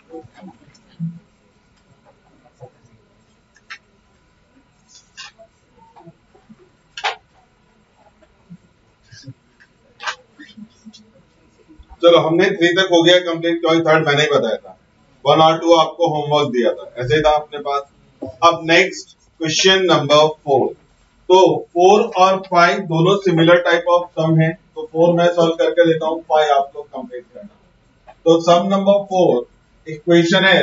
चलो हमने 3 तक हो गया कंप्लीट, क्योंकि थर्ड मैंने ही बताया था। 1 और 2 आपको होमवर्क दिया था, ऐसे ही था अपने पास। अब नेक्स्ट क्वेश्चन नंबर 4। तो 4 और 5 दोनों सिमिलर टाइप ऑफ सम है, तो 4 मैं सॉल्व करके देता हूँ, 5 आप लोग कंप्लीट करना। तो सम नंबर 4 इक्वेशन है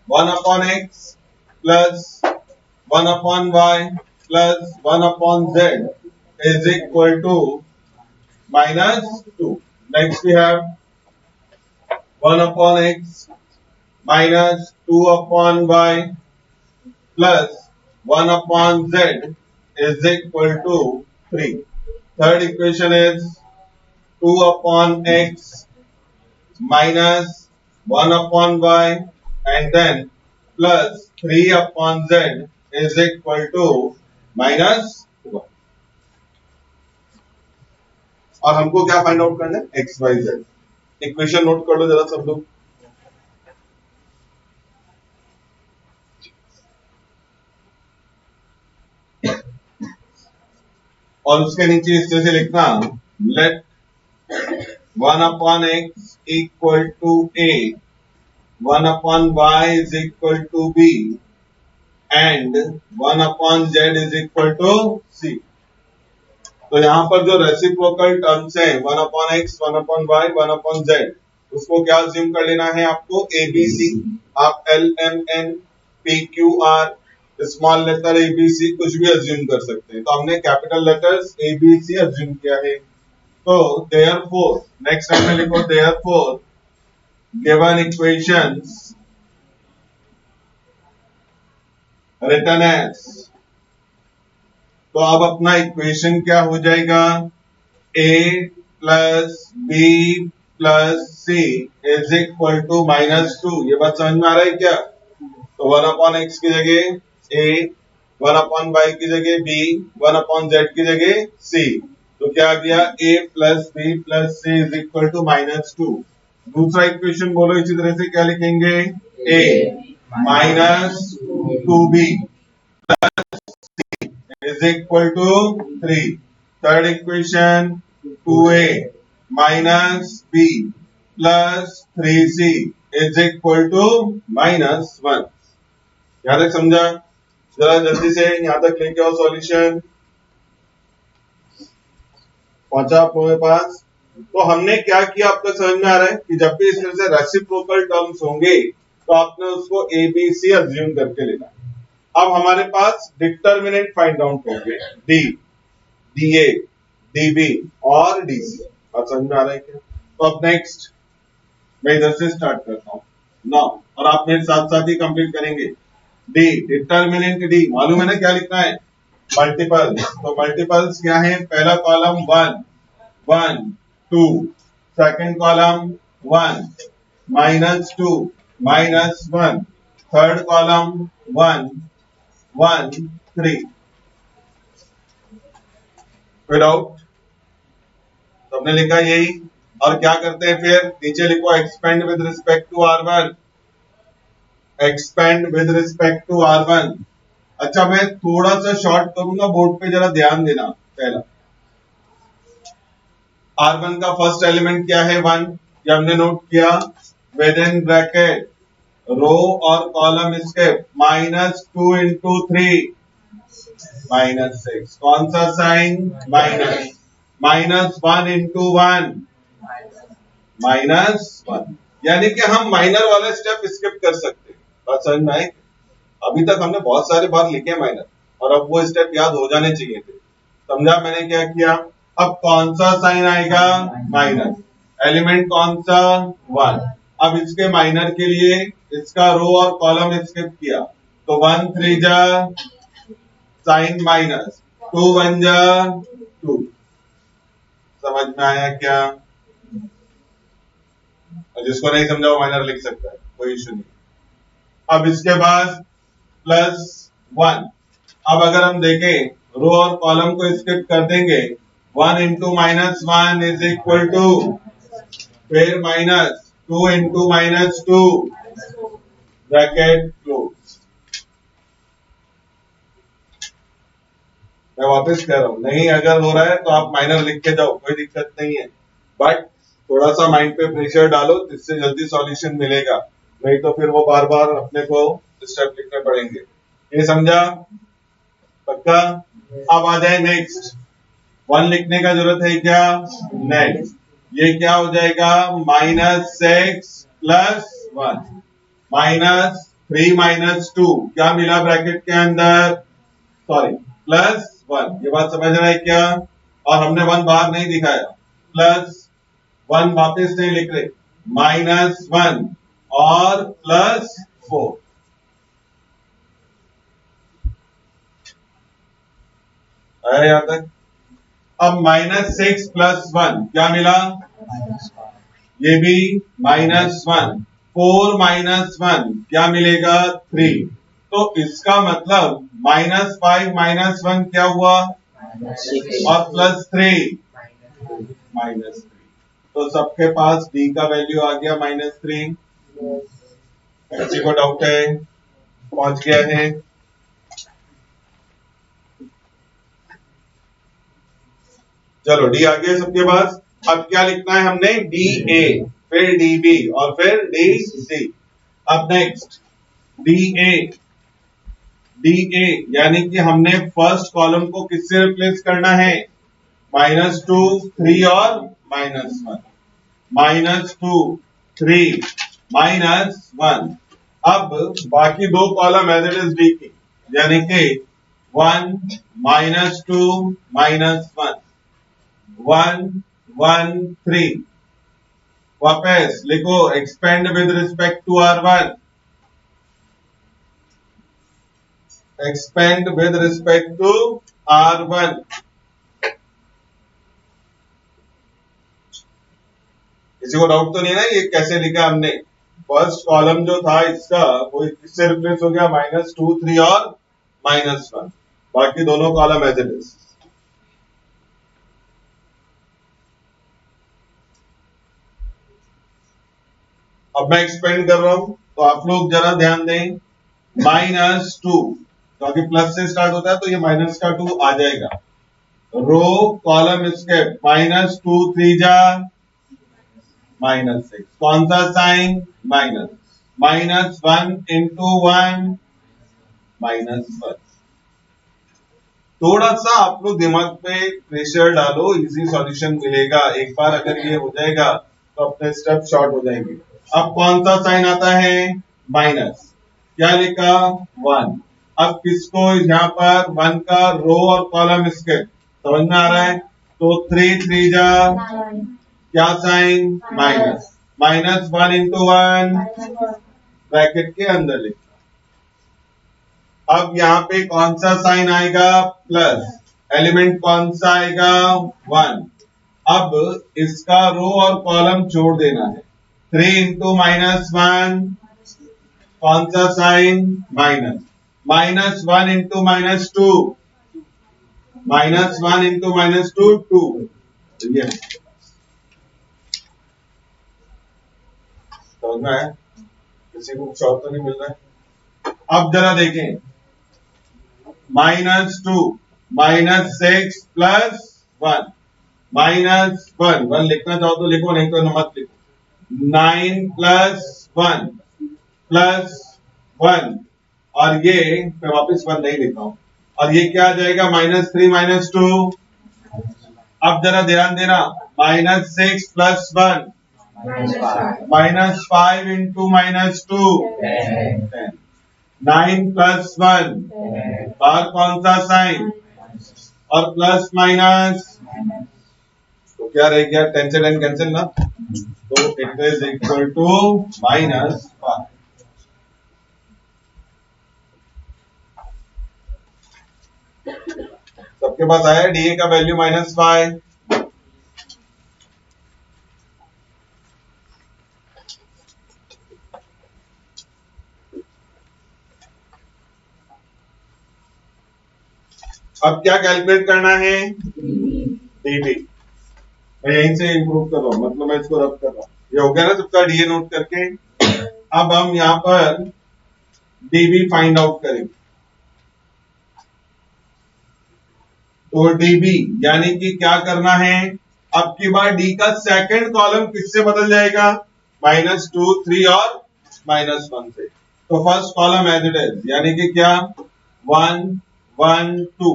1 upon x plus 1 upon y plus 1 upon z is equal to minus 2. Next we have 1 upon x minus 2 upon y plus 1 upon z is equal to 3. Third equation is 2 upon x minus 1 upon y and then plus 3 upon z is equal to minus 1. और हमको क्या find out करना है, x y z. Equation note कर लो जरा सब लोग। और उसके नीचे इस तरह से लिखना, let 1 upon x equal to a, 1 upon y is equal to b and 1 upon z is equal to c. तो यहां पर जो रेसिप्रोकल टर्म्स है 1 upon x, 1 upon y, 1 upon z, उसको क्या अज्यूम कर लेना है आपको, ए बी सी। आप L M N P Q R small letter a B c कुछ भी अज्यूम कर सकते हैं। तो हमने capital letters A B C assume किया है। तो देयरफॉर नेक्स्ट टाइम में लिखो, therefore given equations written as. तो अब अपना इक्वेशन क्या हो जाएगा, a plus B plus C is equal to minus 2। ये बात समझ में आ रहा है क्या? तो 1 अपॉन एक्स की जगह a, 1 अपॉन वाई की जगह b, 1 अपॉन जेड की जगह c। तो क्या आ गया, a plus B plus C is equal to minus 2। दूसरा इक्वेशन बोलो इसी तरह से, क्या लिखेंगे, a minus 2b is equal to 3. Third equation 2a minus b plus 3c is equal to minus 1. यहां तक समझा? जरा जल्दी से यहां तक लेके आओ सॉल्यूशन। पहुंचा आप लोगों के पास? तो हमने क्या किया अब तक समझ में आ रहा है कि जब भी इस तरह से रेसिप्रोकल टर्म्स होंगे तो आपने उसको ए बी सी अज्यूम करके लेना है। अब हमारे पास डिटर्मिनेंट फाइंड आउट होंगे, D, D A, D B और डी सी। बात समझ में आ रहा है क्या? तो अब नेक्स्ट मैं इधर से स्टार्ट करता हूँ नौ, और आप मेरे साथ साथ ही कंप्लीट करेंगे। डी डिटर्मिनेंट डी मालूम है ना क्या लिखना है, मल्टीपल। तो मल्टीपल्स क्या है, पहला column 1 1 2, second column 1 minus 2 minus 1, third column 1 1 3 without. तो हमने लिखा यही, और क्या करते हैं फिर, नीचे लिखो expand with respect to R1, expand with respect to R1। अच्छा मैं थोड़ा सा शॉर्ट करूंगा, बोर्ड पे जरा ध्यान देना। पहला R1 का फर्स्ट एलिमेंट क्या है, 1, ये हमने नोट किया। विद इन ब्रैकेट रो और कॉलम इसके माइनस 2 इंटू 3 माइनस 6, कौन सा sign, minus. Minus 1 into 1 minus 1, यानी कि हम माइनर वाला स्टेप स्किप कर सकते हैं। बात समझ में आए? अभी तक हमने बहुत सारे बार लिखे माइनर, और अब वो स्टेप याद हो जाने चाहिए थे। समझा मैंने क्या किया? अब कौन सा साइन आएगा, माइनस, एलिमेंट कौन सा, 1। अब इसके माइनर के लिए इसका रो और कॉलम स्किप किया, तो 1 3 जा साइन माइनस, 2 1 जा 2। समझ में आया क्या? जिसको नहीं समझा वो माइनर लिख सकता है, कोई इश्यू नहीं। अब इसके बाद प्लस 1। अब अगर हम देखें रो और कॉलम को स्किप कर देंगे, 1 into minus 1 is equal to, फिर minus 2 into minus 2 bracket close. मैं वापस कह रहा हूं, नहीं अगर हो रहा है तो आप माइनर लिख के जाओ, कोई दिक्कत नहीं है, बट थोड़ा सा माइंड पे प्रेशर डालो जिससे जल्दी सॉल्यूशन मिलेगा, नहीं तो फिर वो बार बार अपने को स्टेप लिखने पड़ेंगे। ये समझा? पक्का? अब आ जाए नेक्स्ट। 1 लिखने का जरूरत है क्या? नेक्स्ट ये क्या हो जाएगा? -6 + 1 -3 - 2 क्या मिला ब्रैकेट के अंदर? सॉरी +1। ये बात समझ रहा है क्या? और हमने 1 बाहर नहीं दिखाया, +1 वापस नहीं लिख रहे, -1 और +4। आया यहां तक? अब -6 + 1 क्या मिला? ये भी -1। 4 - 1 क्या मिलेगा? 3। तो इसका मतलब -5 - 1 क्या हुआ? और +3 -3। तो सबके पास d का वैल्यू आ गया -3। किसी को डाउट है? पहुंच गया है? चलो डी आ गया सबके पास। अब क्या लिखना है हमने? DA, फिर DB और फिर DC। अब नेक्स्ट DA, DA यानी कि हमने फर्स्ट कॉलम को किससे रिप्लेस करना है? -2, 3 और -1। -2, 3, -1। अब बाकी दो column as it is D की, यानी कि 1, -2, -1, 1, 1, 3। वापस लिखो, expand with respect to R1, expand with respect to R1। किसी को डाउट तो नहीं है ना ये कैसे लिखा हमने? फर्स्ट कॉलम जो था इसका वो किससे रिप्लेस हो गया? -2, 3 और -1। बाकी दोनों कॉलम एज इट इज। अब मैं एक्सपेंड कर रहा हूं तो आप लोग जरा ध्यान दें। -2 क्योंकि प्लस से स्टार्ट होता है तो ये माइनस का 2 आ जाएगा। रो कॉलम इसके -2 3 जा -6। कौन सा साइन? माइनस। -1 × 1 -1। थोड़ा सा आप लोग दिमाग पे प्रेशर डालो, इजी सॉल्यूशन मिलेगा। एक बार अगर ये हो जाएगा तो अपने स्टेप शॉर्ट हो जाएंगे। अब कौन सा साइन आता है? माइनस। क्या लिखा? 1। अब किसको यहाँ पर 1 का रो और कॉलम इसके समझ में आ रहा है? तो 3 3 जा क्या साइन? माइनस। -1 × 1 ब्रैकेट के अंदर लिखा। अब यहाँ पे कौन सा साइन आएगा? प्लस। एलिमेंट कौन सा आएगा? 1। अब इसका रो और कॉलम जोड़ देना है। 3 × -1 कौन सा साइन? माइनस। -1 × -2 -1 × -2 2। ये समझ में आया? किसी को कुछ और तो नहीं मिल रहा है? अब जरा देखें, -2 -6 + 1 -1 लिखना चाहो तो लिखो, नहीं तो मत लिखो। 9 + 1 + 1 और ये मैं वापस 1 नहीं लिखा हूं। और ये क्या आ जाएगा? -3 - 2। अब जरा ध्यान देना, -6 + 1 -5 × -2 10। 9 + 1 बाहर कौन सा साइन? और प्लस माइनस तो क्या रह गया? 10 से 10 कैंसिल ना, तो इट इज इक्वल टू -5। सबके पास आया डीए का वैल्यू -5। अब क्या कैलकुलेट करना है? डीबी। मैं यहीं से इंप्रूव कर रहा हूं, मतलब मैं इसको रब कर रहा हूं। ये हो गया ना सबका डीए नोट करके? अब हम यहां पर डीबी फाइंड आउट करेंगे। तो डीबी यानी कि क्या करना है, अब की बार डी का सेकंड कॉलम किससे बदल जाएगा, -2, 3 और -1 से। तो first column as it is, यानी कि क्या 1 1 2,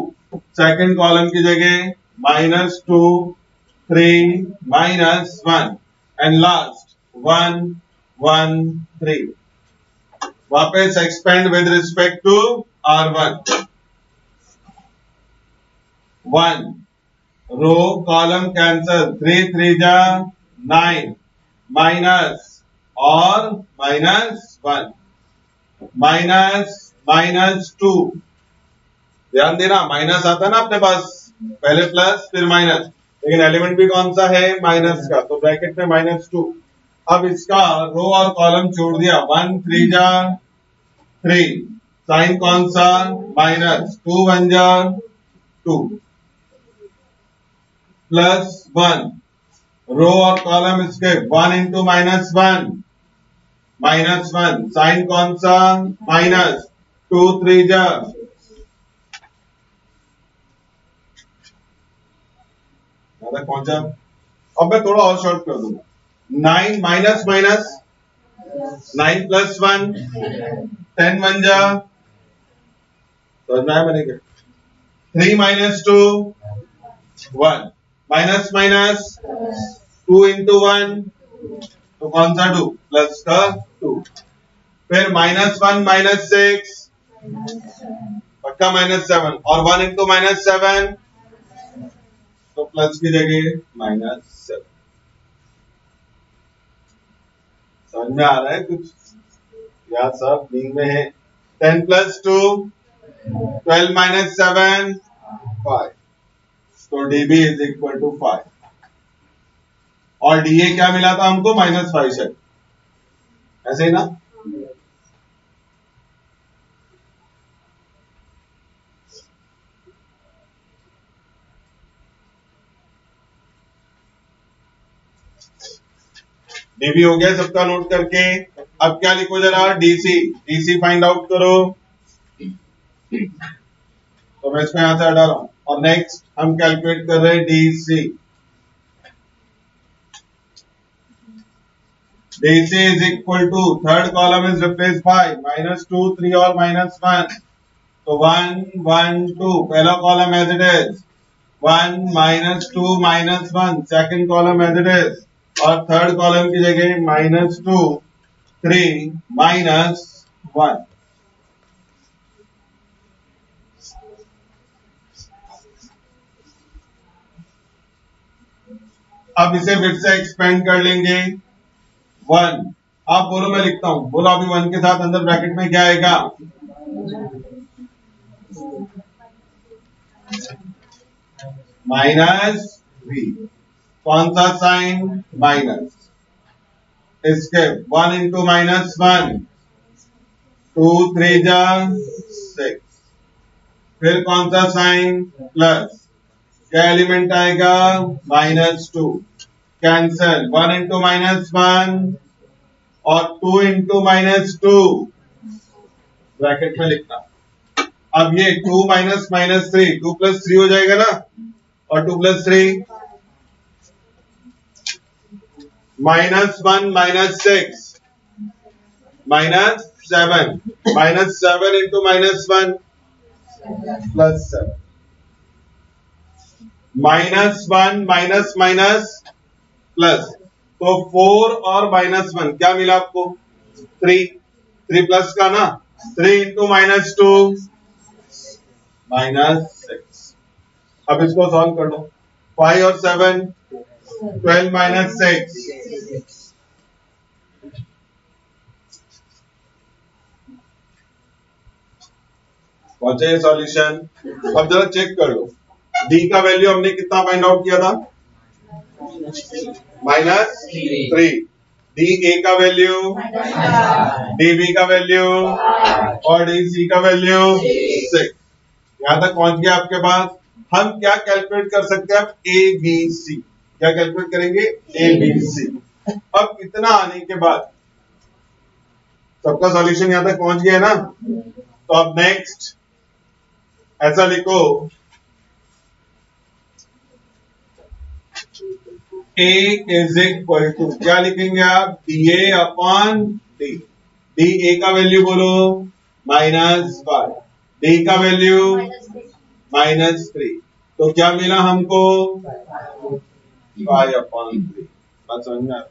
सेकंड कॉलम की जगह -2 3 -1 एंड लास्ट 1 1 3। वापस expand with respect to R1। 1 row column cancel, 3 3 जा 9 माइनस और -1 -2। ध्यान देना माइनस आता है ना अपने पास, पहले प्लस फिर माइनस, लेकिन एलिमेंट भी कौन सा है, माइनस का, तो ब्रैकेट में -2। अब इसका रो और कॉलम छोड़ दिया, 1 3 जा 3, साइन कौन सा, माइनस, 2 1 जा 2 +1, रो और कॉलम इसके 1 इंटू -1 -1, साइन कौन सा, माइनस, 2 3 जा, पहुंचा। अब मैं थोड़ा और शॉर्ट कर दूंगा, 9 माइनस माइनस 9 +1 10 1 जा, समझ में आया मैंने क्या, 3 - 2 1 माइनस माइनस 2 इंटू 1, तो कौन सा 2, प्लस का 2, फिर -1 -6 पक्का -7 और 1 इंटू -7, तो प्लस की जगह -7। समझ में आ रहा है कुछ, या सब नींद में है। 10 + 2 12 - 7 5, तो dB = 5 और dA क्या मिला था हमको, -5 शायद, ऐसे ही ना। dB हो गया सबका नोट करके। अब क्या लिखो जरा, DC फाइंड आउट करो, तो मैं इसको यहां से हटा रहा हूं और नेक्स्ट हम कैलकुलेट कर रहे हैं DC। DC = third column is replace by -2 3 और -1, तो 1 1 2, पहला column as it is, 1 -2 -1, second column as it is, और थर्ड कॉलम की जगह -2 3 -1। अब इसे फिर से एक्सपेंड कर लेंगे, 1, आप बोलो मैं लिखता हूं, बोलो अभी 1 के साथ अंदर ब्रैकेट में क्या आएगा, -v, कौन सा साइन, माइनस, इसके 1 इंटू -1 2 3 जा 6, फिर कौन सा साइन, प्लस, क्या एलिमेंट आएगा, -2, कैंसल, 1 इंटू -1 और 2 इंटू -2 ब्रैकेट में लिखना। अब ये 2 - -3 2 + 3 हो जाएगा ना, और 2 + 3 -1 -6 -7 -7 इंटू -1 +7, -1 माइनस माइनस प्लस, तो 4 और -1 क्या मिला आपको, 3 3 प्लस का ना, 3 इंटू -2 -6। अब इसको सॉल्व कर लो, 5 और 7 12 - 6, पहुंचे सॉल्यूशन। अब जरा चेक कर लो, डी का वैल्यू हमने कितना फाइंड आउट किया था, -3, डी ए का वैल्यू, डी बी का वैल्यू और डी सी का वैल्यू 6। यहां तक पहुंच गया आपके पास। हम क्या कैलकुलेट कर सकते हैं, ए बी सी, क्या कैलकुलेट करेंगे, ए बी सी। अब इतना आने के बाद सबका सॉल्यूशन यहां तक पहुंच गया ना? तो अब नेक्स्ट ऐसा लिखो A इज इक्वल टू, क्या लिखेंगे आप? DA upon D। D A का वैल्यू बोलो -5, डी का वैल्यू -3। तो क्या मिला हमको? 5/3। बात समझ में आ रहा?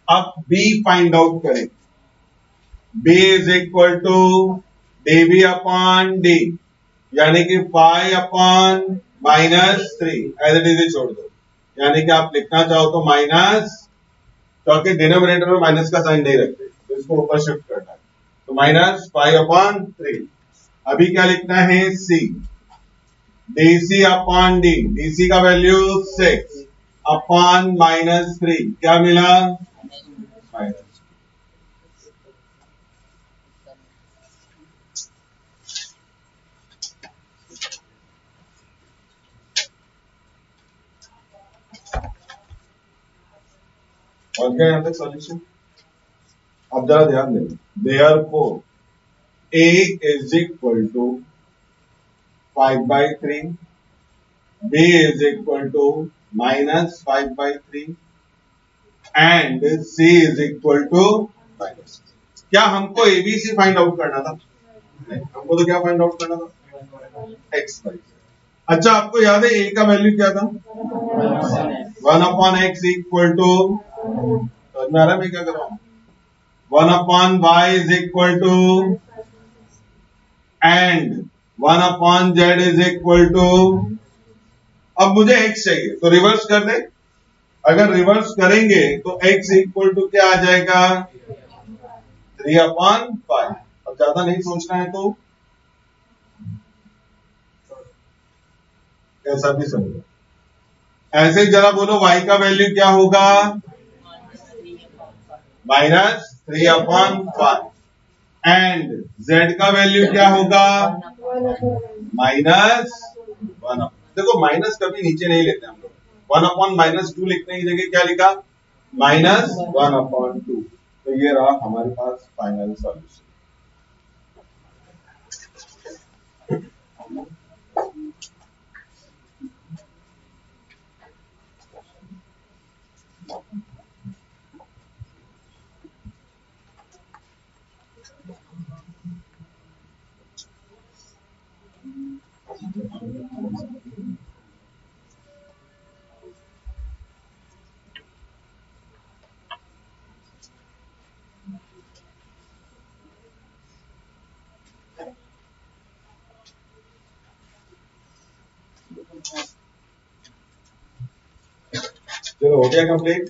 अब B फाइंड आउट करें। B is equal to DB upon D, यानी कि 5/-3 एज इट इज छोड़ दो। यानी कि आप लिखना चाहो तो माइनस, क्योंकि डिनोमिनेटर में माइनस का साइन नहीं रखते तो इसको ऊपर शिफ्ट करना है, तो -5/3। अभी क्या लिखना है? C, DC upon D, DC का वैल्यू 6 अपॉन -3, क्या मिला? माइनस। और क्या यहाँ तक सॉल्यूशन? अब जरा ध्यान देना। Therefore A is equal to 5/3, B is equal to -5/3 and C is equal to -. क्या हमको ABC फाइंड आउट करना था? नहीं, हमको तो क्या फाइंड आउट करना था? X y. अच्छा, आपको याद है A का वैल्यू क्या था? 1/x इक्वल टू, समझ में आ रहा है मैं क्या कर रहा हूं? 1/y is equal to and 1/z is equal to, अब मुझे x चाहिए तो रिवर्स कर दे। अगर रिवर्स करेंगे तो x इक्वल टू क्या आ जाएगा? 3/5। अब ज्यादा नहीं सोचना है तो ऐसा भी समझो। ऐसे ही जरा बोलो y का वैल्यू क्या होगा? -3/5 एंड z का वैल्यू क्या होगा? -1। देखो माइनस कभी नीचे नहीं लेते हम लोग। 1/-2 लिखने की जगह क्या लिखा? -1/2। तो ये रहा हमारे पास फाइनल सॉल्यूशन। चलो हो गया कंप्लीट।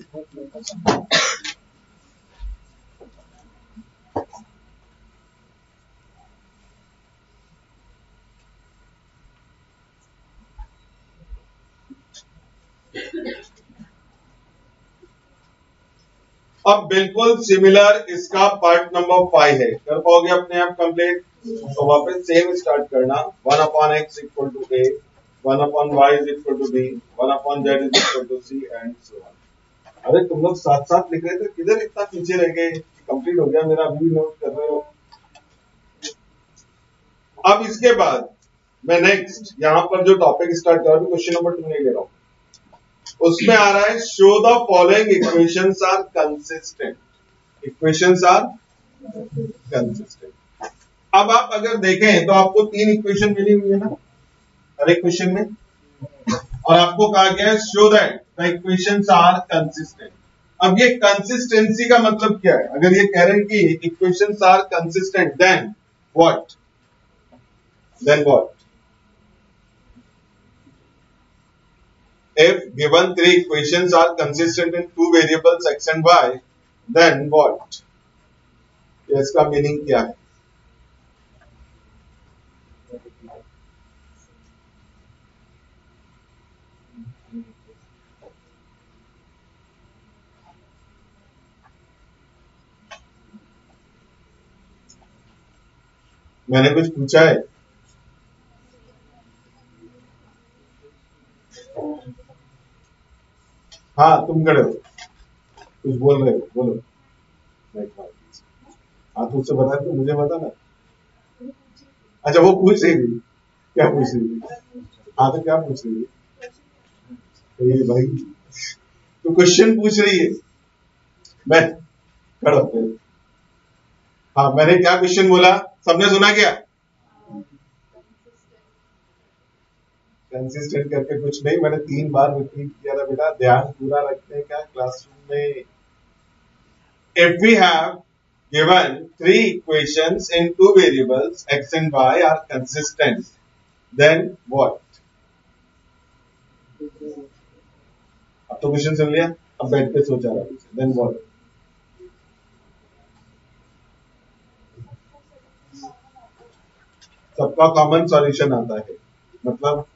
अब बिल्कुल सिमिलर इसका पार्ट नंबर 5 है। कर पाओगे अपने आप कंप्लीट? तो वापस सेम स्टार्ट करना। 1/x equal to a, 1/y is equal to b, 1/z is equal to c and so on. अरे तुम लोग साथ साथ लिख रहे थे, किधर इतना पीछे रह गए? कंप्लीट हो गया मेरा, अभी भी नोट कर रहे हो। अब इसके बाद मैं नेक्स्ट यहां पर जो टॉपिक स्टार्ट कर रहा हूं, क्वेश्चन नंबर 2 नहीं ले रहा हूं। उसमें आ रहा है show the following equations are consistent. Equations are consistent. अब आप अगर देखें तो आपको 3 इक्वेशन मिली हुई है ना हर एक क्वेश्चन में, और आपको कहा गया है show that the equations are consistent. अब ये कंसिस्टेंसी का मतलब क्या है? अगर ये कह रहे हैं कि equations are consistent then what? Then what? If given 3 equations are consistent in 2 variables x and y, then what? इसका मीनिंग क्या है? मैंने कुछ पूछा है? हाँ तुम खड़े हो। कुछ बोल रहे हो, बोलो। हाँ तो उससे बता, तो मुझे बता ना। अच्छा वो पूछ रही थी, क्या पूछ रही थी? हाँ तो क्या पूछ रही थी? तो ये भाई तो क्वेश्चन पूछ रही है, मैं खड़ा होकर। हाँ मैंने क्या क्वेश्चन बोला, सबने सुना क्या? कंसिस्टेंट करके कुछ नहीं, मैंने 3 बार रिपीट किया था बेटा, ध्यान पूरा रखने का क्लासरूम में। If we have given 3 equations in 2 variables x and y are consistent, then what? अब तो क्वेश्चन सुन लिया, अब बैठ के सोचा रहा हूँ, then what? सबका कॉमन सॉल्यूशन आता है, मतलब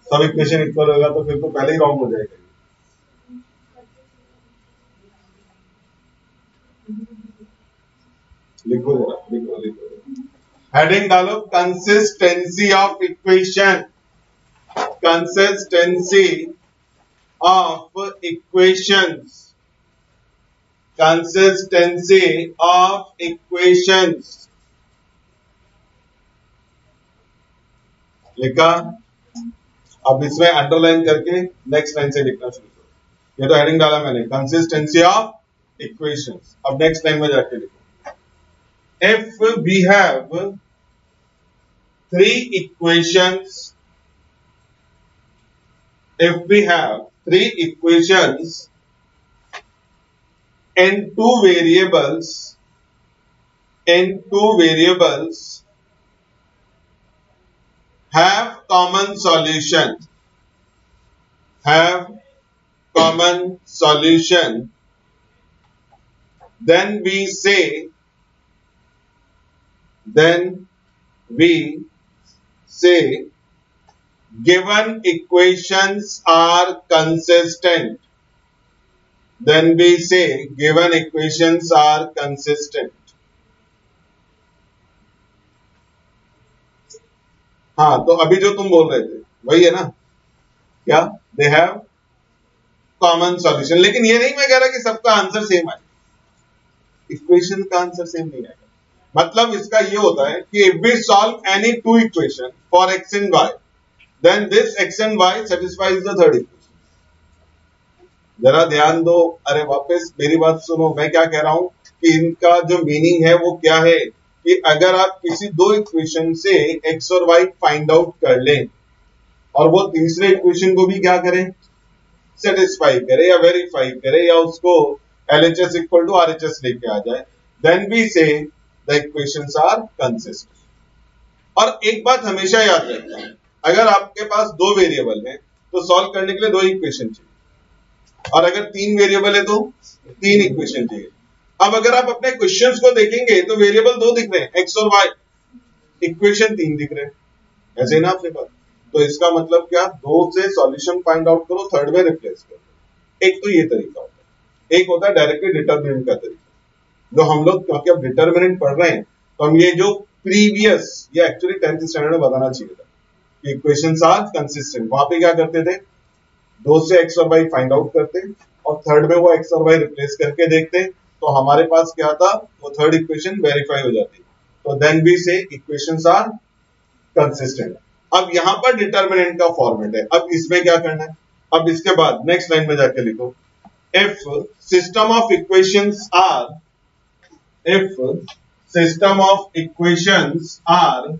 सब इक्वेशन इक्वल होगा तो फिर तो पहले ही रॉन्ग हो जाएगा। लिखो जरा, लिखो लिखो। हेडिंग डालो, consistency of equation, consistency of equations, consistency of equations। लिखा? अब इसमें अंडरलाइन करके नेक्स्ट लाइन से लिखना शुरू करो। ये तो हेडिंग डाला मैंने, कंसिस्टेंसी ऑफ इक्वेशंस। अब नेक्स्ट लाइन में जाके लिखो, if we have 3 equations, if we have 3 equations in 2 variables, in 2 variables have common solution, have common solution, then we say given equations are consistent, then we say given equations are consistent। हाँ तो अभी जो तुम बोल रहे थे वही है ना, क्या? दे हैव कॉमन सॉल्यूशन, लेकिन ये नहीं मैं कह रहा कि सबका आंसर सेम आए, इक्वेशन का आंसर सेम नहीं आएगा। मतलब इसका ये होता है कि if we solve any 2 equation for x and y, then this x and y satisfies the third equation। जरा ध्यान दो, अरे वापस मेरी बात सुनो, मैं क्या कह रहा हूं कि इनका जो मीनिंग है वो क्या है कि अगर आप किसी 2 इक्वेशन से x और y फाइंड आउट कर लें और वो तीसरे इक्वेशन को भी क्या करें, सेटिस्फाई करे या वेरीफाई करे या उसको LHS इक्वल टू RHS लेके आ जाए, देन वी से द इक्वेशंस आर कंसिस्टेंट। और एक बात हमेशा याद रखना, अगर आपके पास 2 वेरिएबल है तो सॉल्व करने के लिए 2 इक्वेशन चाहिए, और अगर 3 वेरिएबल है तो 3 इक्वेशन चाहिए। अब अगर आप अपने क्वेश्चंस को देखेंगे तो वेरिएबल 2 दिख रहे हैं, एक्स और वाई, इक्वेशन 3 दिख रहे हैं, ऐसे ना अपने पास। तो इसका मतलब क्या, 2 से सॉल्यूशन फाइंड आउट करो, थर्ड में रिप्लेस करो। एक तो ये तरीका होता है, एक होता है डायरेक्टली डिटरमिनेंट का तरीका, जो हम लोग क्योंकि अब डिटरमिनेंट पढ़ रहे हैं तो हम ये जो प्रीवियस, ये एक्चुअली 10th स्टैंडर्ड में बताना चाहिए था, इक्वेशंस आर कंसिस्टेंट। वहां पे क्या करते थे, 2 से एक्स और वाई फाइंड आउट करते और थर्ड में वो एक्स और वाई रिप्लेस करके देखते, तो हमारे पास क्या था, वो थर्ड इक्वेशन वेरीफाई हो जाती। तो देन वी से इक्वेशंस आर कंसिस्टेंट। अब यहां पर डिटरमिनेंट का फॉर्मेट है, अब इसमें क्या करना है, अब इसके बाद नेक्स्ट लाइन में जाके लिखो, if system of equations are, if system of equations are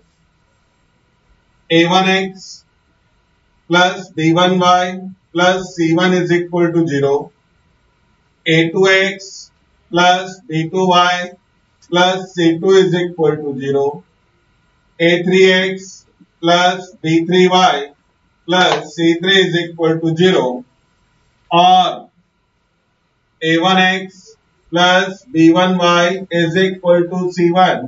a1x plus b1y plus c1 is equal to 0, a2x plus b2y plus c2 is equal to 0, a3x plus b3y plus c3 is equal to 0, or a1x plus b1y is equal to c1,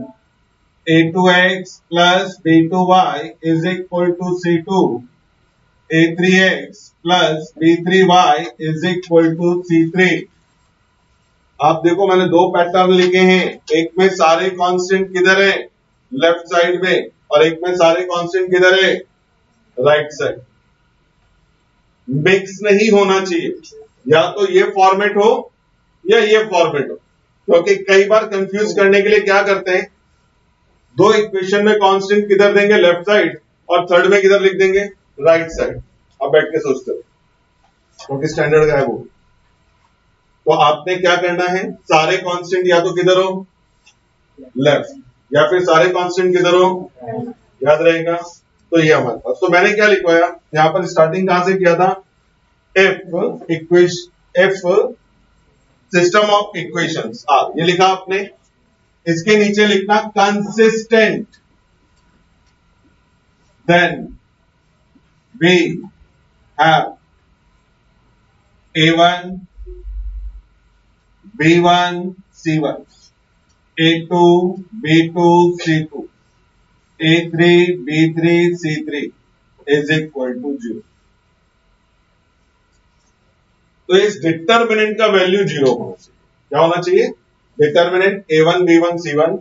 a2x plus b2y is equal to c2, a3x plus b3y is equal to c3। आप देखो मैंने 2 pattern लिखे हैं, एक में सारे constant किधर है, लेफ्ट साइड में, और एक में सारे कांस्टेंट किधर है, राइट साइड। मिक्स नहीं होना चाहिए, या तो ये फॉर्मेट हो या ये फॉर्मेट हो, क्योंकि कई बार कंफ्यूज करने के लिए क्या करते हैं, दो इक्वेशन में कांस्टेंट किधर देंगे, लेफ्ट साइड, और थर्ड में किधर लिख देंगे, राइट साइड। अब बैठ के सोचते हो, क्योंकि स्टैंडर्ड का है वो। तो आपने क्या करना है, सारे कांस्टेंट या तो किधर हो, लेफ्ट, या फिर सारे कांस्टेंट किधर हो, याद रहेगा। तो ये हमारे पास, तो मैंने क्या लिखवाया यहां पर, स्टार्टिंग कहां से किया था, if equation, if system of equations, ये लिखा आपने। इसके नीचे लिखना consistent, then we have A1 B1 C1 A2 B2 C2 A3 B3 C3 is equal to 0। तो इस डिटर्मिनेंट का वैल्यू 0 होना चाहिए। क्या होना चाहिए, determinant A1 B1 C1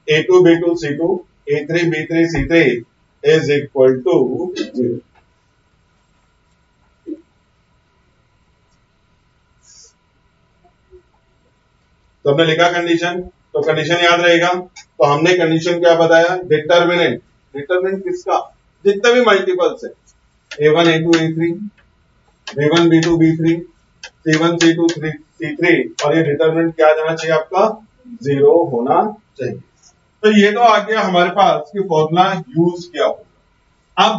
A2 B2 C2 A3 B3 C3 is equal to 0। तो हमने लिखा कंडीशन, तो कंडीशन याद रहेगा। तो हमने कंडीशन क्या बताया, डिटर्मिनेंट, डिटर्मिनेंट किसका, जितने भी मल्टीपल्स है, A1 A2 A3 B1 B2 B3 C1 C2 C3, और ये डिटर्मिनेंट क्या जाना चाहिए आपका, 0 होना चाहिए। तो ये तो आ गया हमारे पास कि फॉर्मूला यूज किया होगा। अब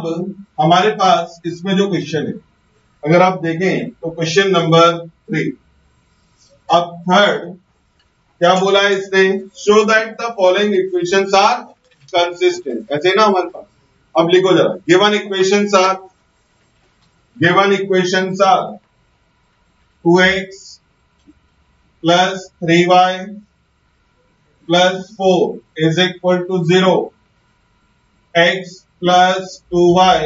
हमारे पास इसमें जो क्वेश्चन है, अगर आप देखें तो क्वेश्चन नंबर 3, अब थर्ड क्या बोला है इसने, show that the following equations are consistent, ऐसे ना हमारे पास। अब लिखो जरा, given equations are 2x plus 3y plus 4 is equal to 0, x plus 2y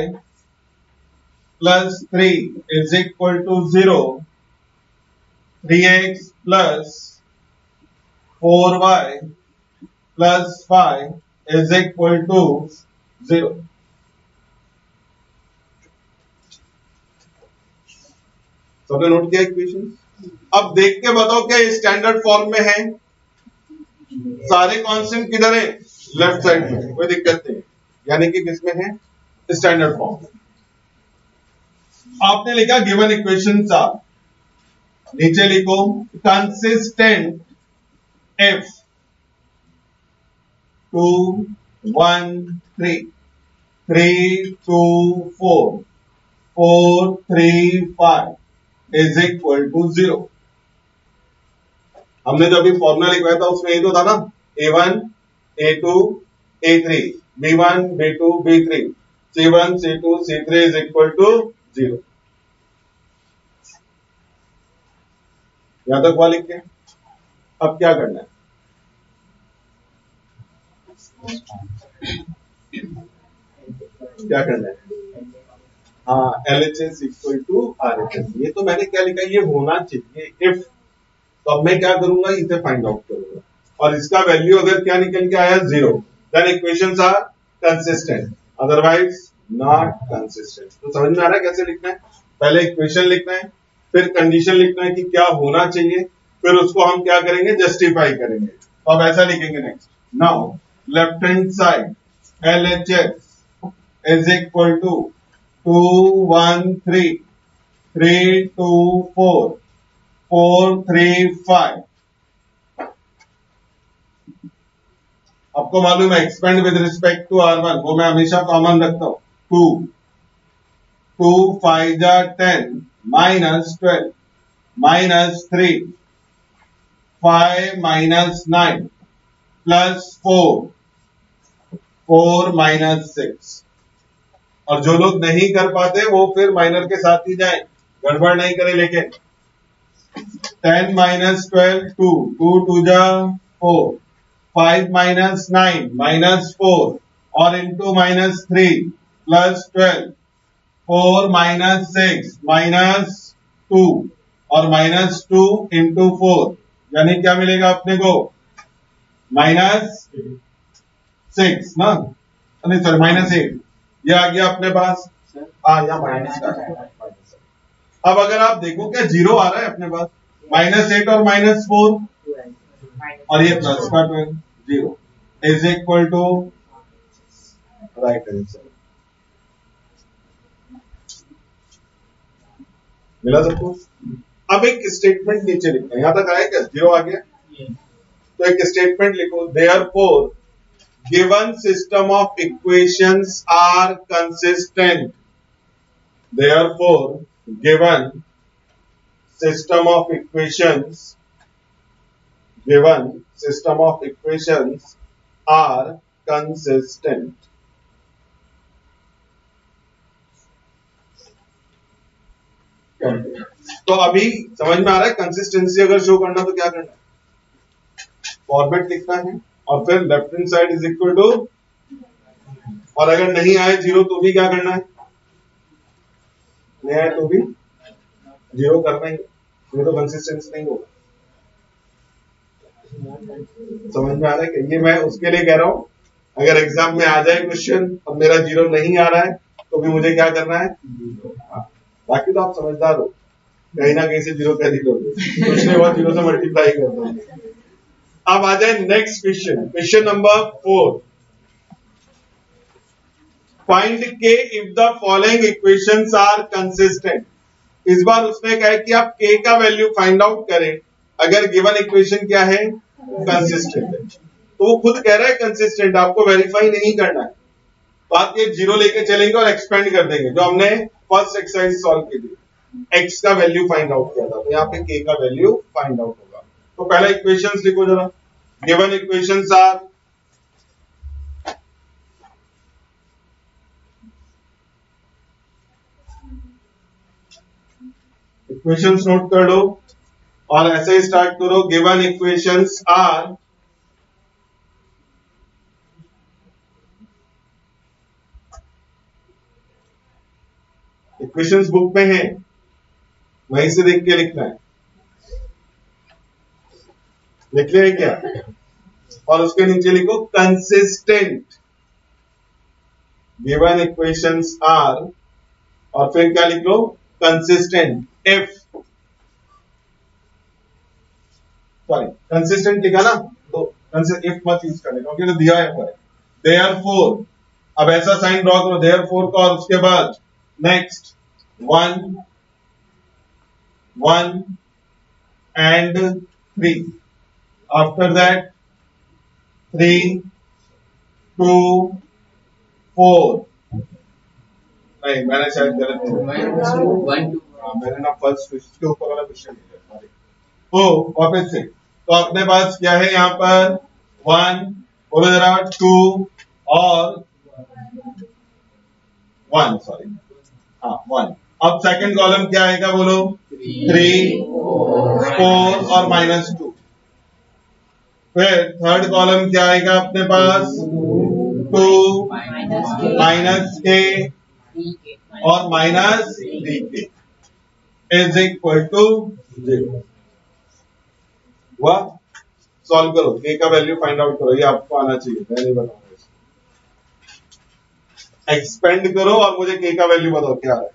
plus 3 is equal to 0, 3x plus 4y plus 5 is equal to 0। सबने note किया equation. अब देख के बताओ क्या ये स्टैंडर्ड फॉर्म में है, सारे कांस्टेंट किधर है, लेफ्ट साइड में, कोई दिक्कत नहीं, यानी कि किसमें है, स्टैंडर्ड फॉर्म। आपने लिखा गिवन इक्वेशंस आर, नीचे लिखो consistent if 2 1 3 3 2 4 4 3 5 is equal to 0। हमने जो अभी फॉर्मूला लिखवाया था उसमें ये तो था ना, A1 A2 A3 B1 B2 B3 C1 C2 C3 is equal to 0। यहां तक हुआ लिख के। अब क्या करना है, क्या करना है, हाँ, LHS इक्वल टू RHS। ये तो मैंने क्या लिखा, ये होना चाहिए इफ। तो अब मैं क्या करूंगा, इसे फाइंड आउट करूंगा, और इसका वैल्यू अगर क्या निकल के आया 0, then equations are consistent, otherwise not consistent. तो समझ में आ रहा है कैसे लिखना है, पहले इक्वेशन लिखना है, फिर कंडीशन लिखना है कि क्या होना चाहिए, फिर उसको हम क्या करेंगे, जस्टिफाई करेंगे। तो अब ऐसा लिखेंगे next, now left hand side LHS is equal to 2 1 3 3 2 4 4 3 5। आपको मालूम है expand with respect to R1, वो मैं हमेशा कॉमन रखता हूं। 2 5 जा 10 minus 12 minus 3 5 minus 9 plus 4 4 minus 6। और जो लोग नहीं कर पाते वो फिर माइनर के साथ ही जाएं, गड़बड़ नहीं करें। लेकिन 10 माइनस 12 2 2 2 जा 4 5 माइनस 9 माइनस 4 और into minus 3 plus 12 4 minus 6 minus 2 और माइनस 2 इंटू 4, यानी क्या मिलेगा अपने को, माइनस 6 ना, नहीं सॉरी माइनस 8। ये आ गया अपने पास, हाँ यहाँ माइनस का, अब अगर आप देखो क्या जीरो आ रहा है अपने पास, -8 और -4 और ये प्लस का 12 zero is equal to right answer. मिला सबको? अब एक स्टेटमेंट नीचे लिखना है, यहां तक आया क्या? जीरो आ गया? तो एक स्टेटमेंट लिखो, therefore given system of equations are consistent, therefore given system of equations are consistent। तो अभी समझ में आ रहा है कंसिस्टेंसी अगर शो करना तो क्या करना है? फॉर्मेट लिखना है और फिर left hand side is equal to, और अगर नहीं आए जीरो तो भी क्या करना है? नहीं आए तो भी जीरो करना ही, नहीं तो कंसिस्टेंसी नहीं होगा। समझ में आ रहा है कि ये मैं उसके लिए कह रहा हूं, अगर एग्जाम में आ जाए क्वेश्चन और मेरा जीरो नहीं आ रहा है तो भी मुझे क्या करना है? बाकी तो आप समझदार हो, कहीं ना कहीं से जीरो कह दी लोगे, कुछ नहीं हुआ जीरो से मल्टीप्लाई कर दो। अब आ जाए next question, question number 4। Find k if the following equations are consistent. इस बार उसने कहा है कि आप के का वैल्यू फाइंड आउट करें अगर गिवन इक्वेशन क्या है? कंसिस्टेंट है। तो वो खुद कह रहा है कंसिस्टेंट, आपको वेरीफाई नहीं करना है, तो आप ये जीरो लेके चलेंगे और एक्सपेंड कर देंगे, जो हमने फर्स्ट एक्सरसाइज सॉल्व की थी, एक्स का वैल्यू फाइंड आउट किया था, तो यहाँ पे के का वैल्यू फाइंड आउट होगा। तो पहला इक्वेशंस लिखो जरा, given equations are, equations note कर लो और ऐसे ही स्टार्ट करो, given equations are, equations book में है, वहीं से देख के लिखना है, लिख लिया है क्या? और उसके नीचे लिखो कंसिस्टेंट, गिवन इक्वेशंस आर, और फिर क्या लिख लो? कंसिस्टेंट इफ, सॉरी कंसिस्टेंट लिखा ना, तो इफ मत यूज करने क्योंकि तो दिया है पर देयरफॉर, अब ऐसा साइन ड्रॉ करो देयरफॉर का, और उसके बाद नेक्स्ट 1 1 एंड 3, आफ्टर दैट 3 2 4, नहीं मैंने शायद गलत किया, मैंने ना फर्स्ट के ऊपर वाला क्वेश्चन लिया, सॉरी। तो वापस से, तो अपने पास क्या है यहाँ पर? 1, बोलो जरा 2 और 1, सॉरी हाँ 1। अब सेकंड कॉलम क्या आएगा बोलो? 3 4 और -2। फिर थर्ड कॉलम क्या आएगा अपने पास? 2 -k और -3k इज इक्वल टू 0। हुआ? सॉल्व करो, k का वैल्यू फाइंड आउट करो, ये आपको आना चाहिए, मैं नहीं बताऊंगा। एक्सपेंड करो और मुझे k का वैल्यू बताओ क्या है।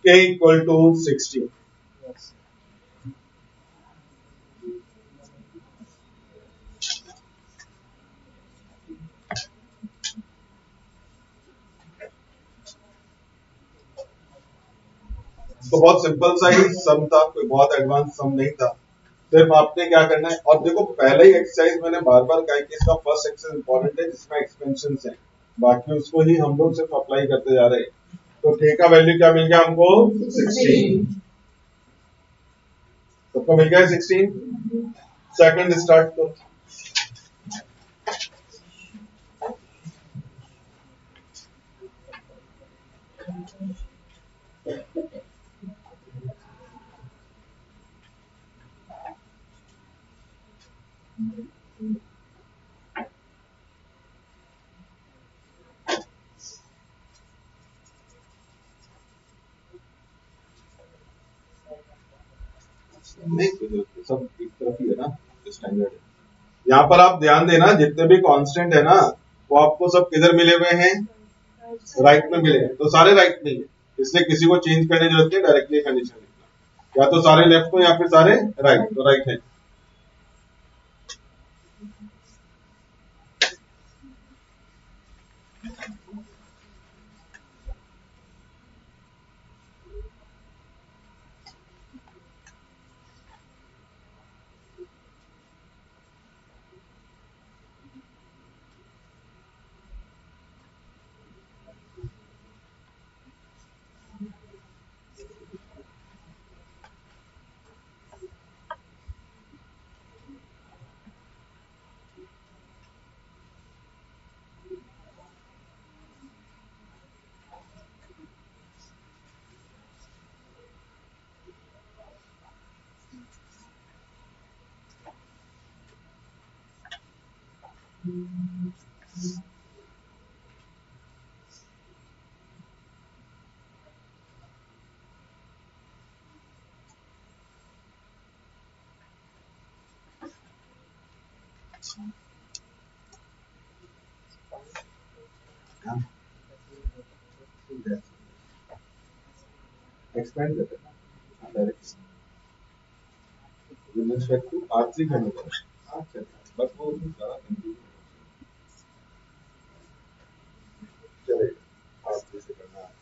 K equal to 60. तो बहुत सिंपल सा ही सम था, कोई बहुत एडवांस सम नहीं था। सिर्फ आपने क्या करना है, और देखो पहले ही एक्सरसाइज मैंने बार बार कहा कि इसका फर्स्ट एक्सरसाइज इंपॉर्टेंट है जिसमें एक्सपेंशन है, बाकी उसको ही हम लोग सिर्फ अप्लाई करते जा रहे हैं। तो k का वैल्यू क्या मिल गया हमको 16, सबको मिल गया 16। सेकंड स्टार्ट तो नहीं, सब एक तरफ ही है ना, स्टैंडर्ड है। यहाँ पर आप ध्यान देना, जितने भी कांस्टेंट है ना, वो आपको सब किधर मिले हुए हैं, राइट में मिले हैं। तो सारे राइट में ही है, इसलिए किसी को चेंज करने की जरूरत नहीं, डायरेक्टली कंडीशन लिखना, या तो सारे लेफ्ट हो या फिर सारे राइट, तो राइट है। एक्सपेंड करते हैं direct with respect to R3 का नंबर। अच्छा, बस वो ज्यादा कंफ्यूज चलेगा, R3 से करना है।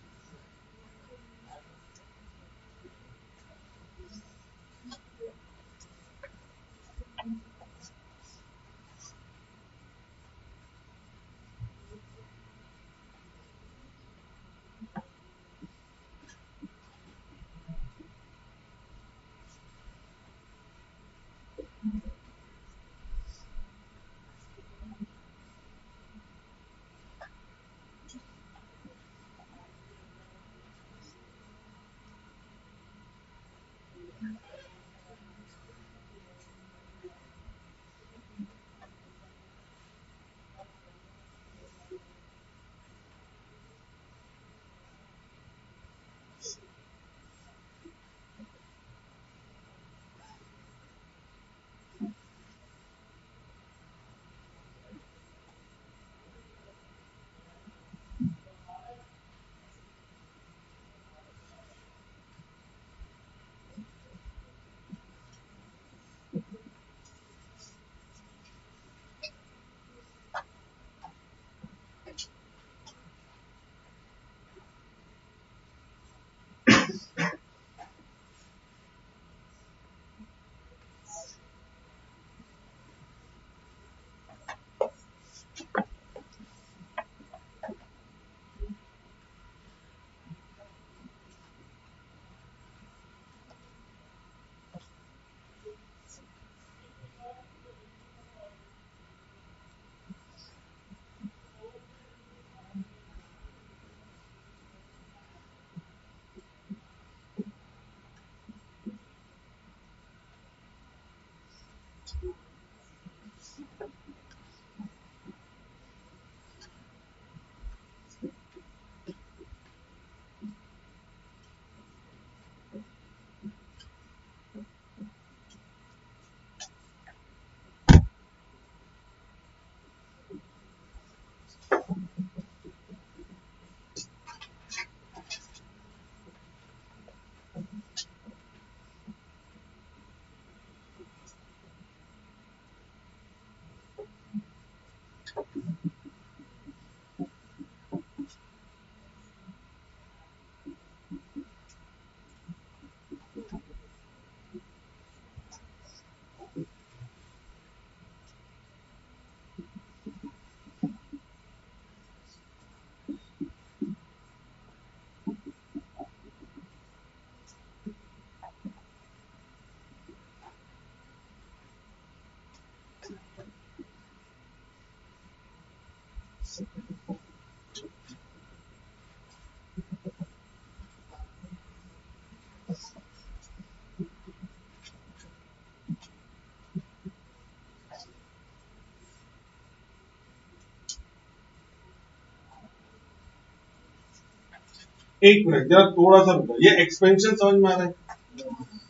एक मिनट जरा थोड़ा सा रुको, ये एक्सपेंशन समझ में आ रहा है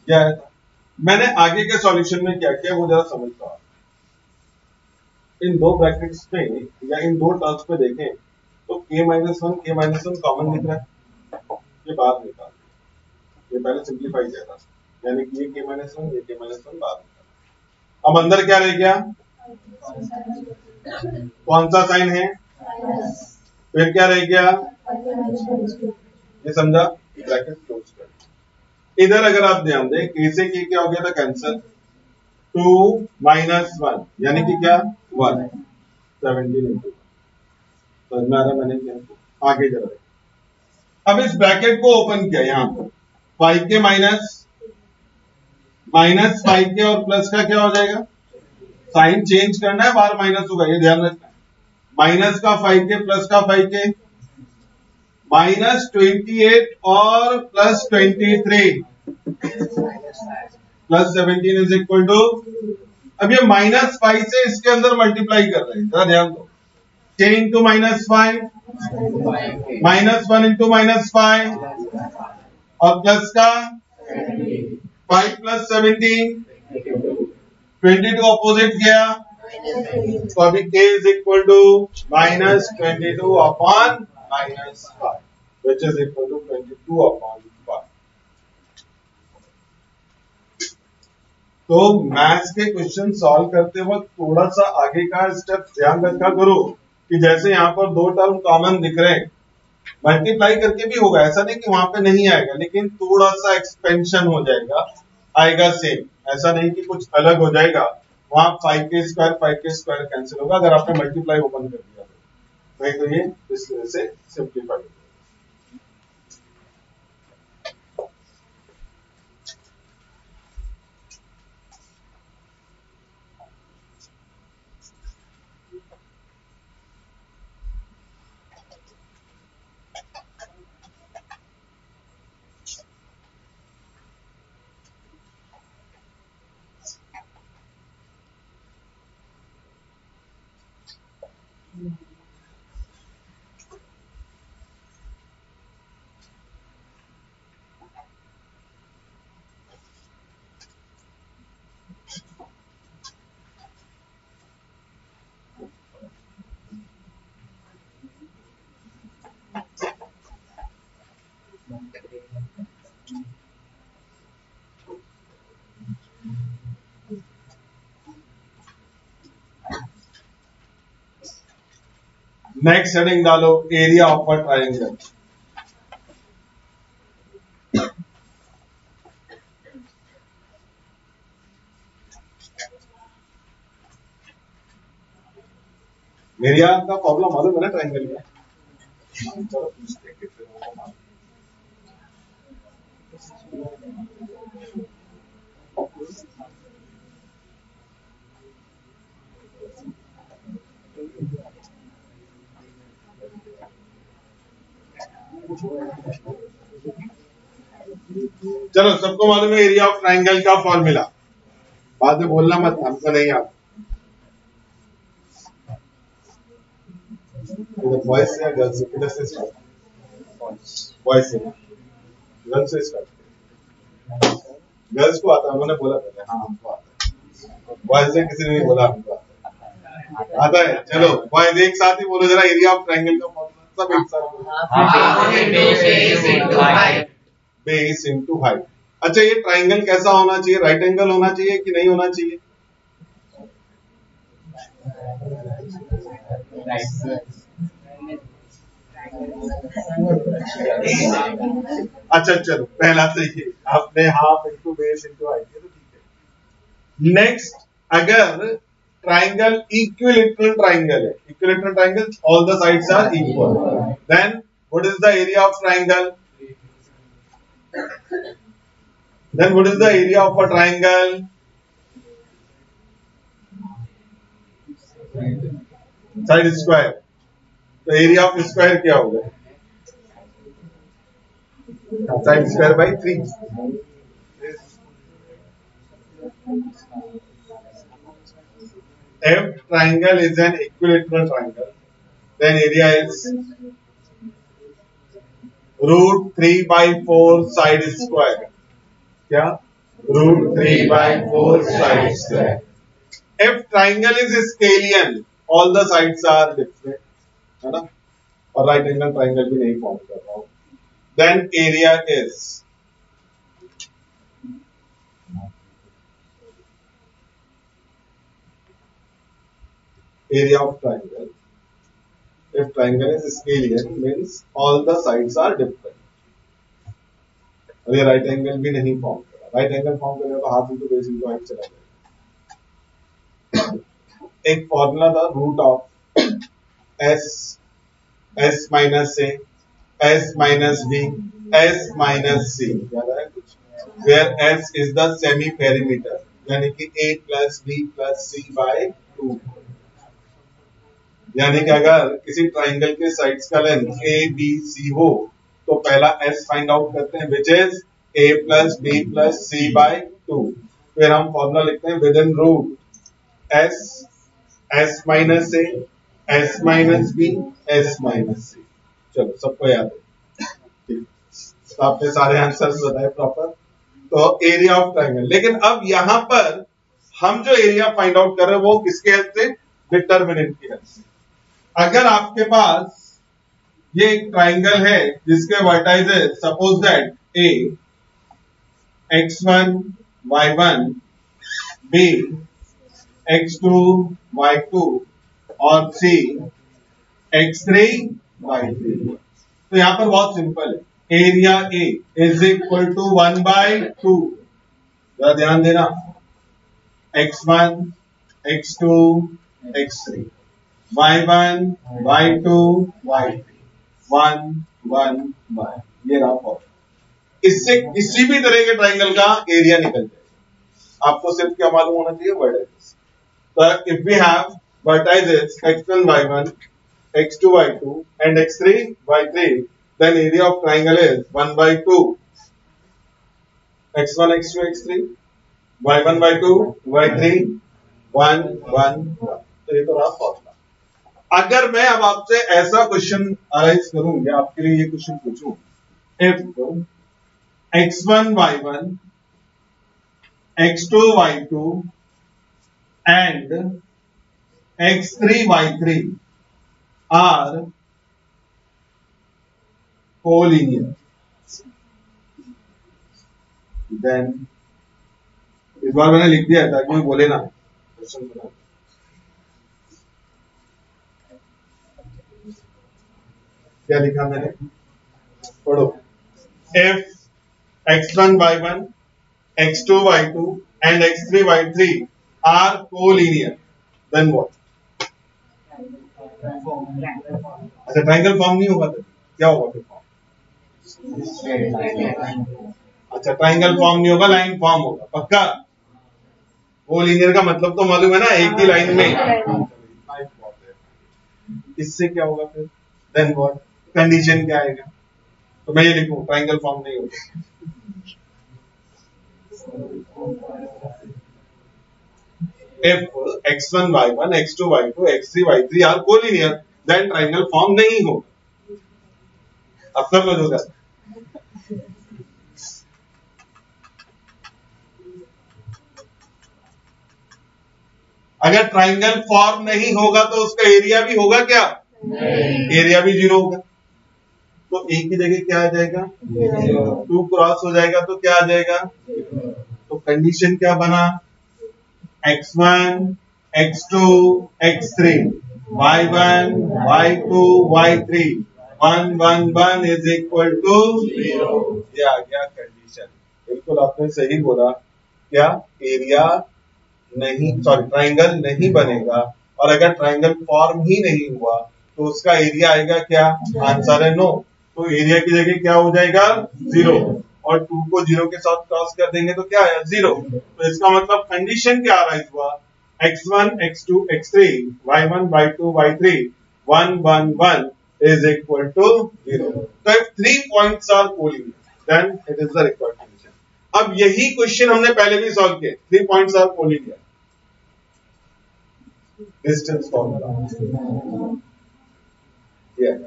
क्या है? मैंने आगे के सॉल्यूशन में क्या किया वो जरा समझता हूं। इन दो ब्रैकेट्स में या इन दो टर्म्स में देखें तो k-1 कॉमन दिख रहा है, ये बाहर निकाल, ये पहले सिंप्लीफाई किया था, यानी कि ये k-1 ये k-1 बाहर निकाल। अब अंदर क्या रह गया, कौन सा साइन है, फिर क्या रह गया, ये समझा, ब्रैकेट क्लोज कर। इधर अगर आप ध्यान दें k से k क्या हो गया था कैंसिल, 2 - 1 यानी कि क्या 1, 17 इंटू समझ में आ रहा है मैंने क्या, आगे जरा अब इस ब्रैकेट को ओपन किया, यहां पर 5k माइनस 5k और प्लस का क्या हो जाएगा, साइन चेंज करना है, बार माइनस होगा, ये ध्यान रखना है। माइनस का 5k प्लस का 5k, -28 और +23 +17 इज इक्वल टू, अब ये -5 से इसके अंदर मल्टीप्लाई कर रहे हैं, जरा ध्यान दो, k इंटू -5 -1 इंटू -5 और प्लस का 5 + 17 22 अपोजिट गया, तो अभी k is equal to -22 upon -5 which is equal to 22 upon 5। तो मैथ्स के क्वेश्चन सॉल्व करते वक्त थोड़ा सा आगे का स्टेप ध्यान रखा करो कि जैसे यहाँ पर दो टर्म कॉमन दिख रहे हैं, मल्टीप्लाई करके भी होगा, ऐसा नहीं कि वहां पे नहीं आएगा, लेकिन थोड़ा सा एक्सपेंशन हो जाएगा, आएगा सेम, ऐसा नहीं कि कुछ अलग हो जाएगा। वहां 5k² कैंसिल होगा अगर आपने मल्टीप्लाई ओपन कर दिया तो, नहीं तो ये इस तरह से सिंप्लीफाई। नेक्स्ट हेडिंग डालो, area of a triangle. Area का प्रॉब्लम मालूम है ना ट्रायंगल का, चलो पूछते हैं फिर वो मालूम। चलो सबको मालूम है एरिया ऑफ ट्रायंगल का फॉर्मूला, बाद में बोलना मत हमको नहीं आता। बॉयज से या गर्ल्स से, किधर से स्टार्ट, बॉयज से, गर्ल्स से स्टार्ट, गर्ल्स को आता है, उन्होंने बोला पहले, हाँ हमको आता है, बॉयज से किसी ने नहीं बोला हमको आता है। चलो बॉयज एक साथ ही बोलो जरा, एरिया ऑफ ट्रायंगल का फॉर्मूला सब एक साथ बोलो, बेस इनटू हाइट। अच्छा ये ट्रायंगल कैसा होना चाहिए, राइट एंगल होना चाहिए कि नहीं होना चाहिए, अच्छा चलो पहला सही है आपने, half into base into height, तो ठीक है। नेक्स्ट, अगर ट्राइंगल इक्विलेटरल ट्राइंगल है, equilateral triangle all the sides are equal, then what is the area of triangle, then what is the area of a triangle, side square, तो area of square क्या होगा? Side square by 3. If triangle is an equilateral triangle, then area is root 3 by 4 side square. क्या? Root 3 by 4 side square. If triangle is scalene, all the sides are different, है ना? और right angle triangle भी नहीं form कर रहा हूँ. Then area is area of triangle. If triangle is scalene, means all the sides are different. और ये right angle भी नहीं फॉर्म कर रहा. Right angle फॉर्म करेगा तो half into base into height चला जाएगा. एक फॉर्मूला था root of s minus a s minus b s minus c याद है कुछ? Where s is the semi perimeter यानी कि a plus b plus c by 2. यानी कि अगर किसी ट्राइंगल के साइड्स का लेंथ a b c हो तो पहला s फाइंड आउट करते हैं which is a plus b plus c by 2. फिर हम फॉर्मूला लिखते हैं within root s minus a s minus b s minus c. चलो सबको याद है? तो आपने सारे आंसर्स बताए प्रॉपर. तो एरिया ऑफ ट्राइंगल. लेकिन अब यहां पर हम जो एरिया फाइंड आउट कर रहे हैं वो किसके हेल्प से? डिटरमिनेंट की हेल्प से. अगर आपके पास ये एक ट्राइंगल है जिसके vertices suppose that a x1 y1 b x2 y2 और c x3 y3. तो यहां पर बहुत सिंपल है. Area A is equal to 1/2. जरा ध्यान देना. x1 x2 x3 y1 y2 y3 1 1 1. ये रहा फॉर्मूला. इससे किसी भी तरह के ट्राइंगल का एरिया निकल जाएगा. आपको सिर्फ क्या मालूम होना चाहिए? वर्टाइसेस. तो if we have vertices x1 y1 x2 y2 and x3 y3, then area of triangle is 1/2 x1 x2 x3 y1 y2 y3 1 1 1. तो ये तो रहा फॉर्मूला. अगर मैं अब आपसे ऐसा क्वेश्चन अराइज करूं या आपके लिए ये क्वेश्चन पूछूं, if x1 y1 x2 y2 and x3 y3 are collinear, then इस बार मैंने लिख दिया ताकि कोई बोले ना. क्वेश्चन बना क्या लिखा मैंने? पढ़ो. If x1 y1 x2 y2 and x3 y3 are collinear, then what? अच्छा ट्राइंगल फॉर्म नहीं होगा तो क्या होगा फिर फॉर्म? अच्छा ट्राइंगल फॉर्म नहीं होगा, लाइन फॉर्म होगा. पक्का? कोलिनियर का मतलब तो मालूम है ना, एक ही लाइन में. इससे क्या होगा फिर? Then what? कंडीशन क्या आएगा? तो मैं ये लिखूं ट्राइंगल फॉर्म नहीं होगा. If x1 y1 x2 y2 x3 y3 are collinear, then triangle form नहीं होगा. अब सब लोग होगा. अगर ट्राइंगल फॉर्म नहीं होगा तो उसका एरिया भी होगा क्या? नहीं. एरिया भी 0 होगा. तो एक की जगह क्या आ जाएगा? 2 क्रॉस हो जाएगा तो क्या आ जाएगा? तो कंडीशन क्या बना? x1 x2 x3 y1 y2 y3 1 1 1 is equal to 0. ये आ गया कंडीशन. बिल्कुल आपने सही बोला. क्या? एरिया नहीं, सॉरी ट्राइंगल नहीं बनेगा. और अगर ट्राइंगल फॉर्म ही नहीं हुआ तो उसका एरिया आएगा क्या? आंसर है नो. तो एरिया की जगह क्या हो जाएगा? 0. और 2 को 0 के साथ क्रॉस कर देंगे तो क्या आया? 0. तो इसका मतलब कंडीशन क्या अराइज हुआ? x1 x2 x3 y1 y2 y3 1 1 1 is equal to 0. So if 3 points are collinear, then it is the required condition. अब यही क्वेश्चन हमने पहले भी सॉल्व किया. 3 points are collinear. Distance formula. Yeah.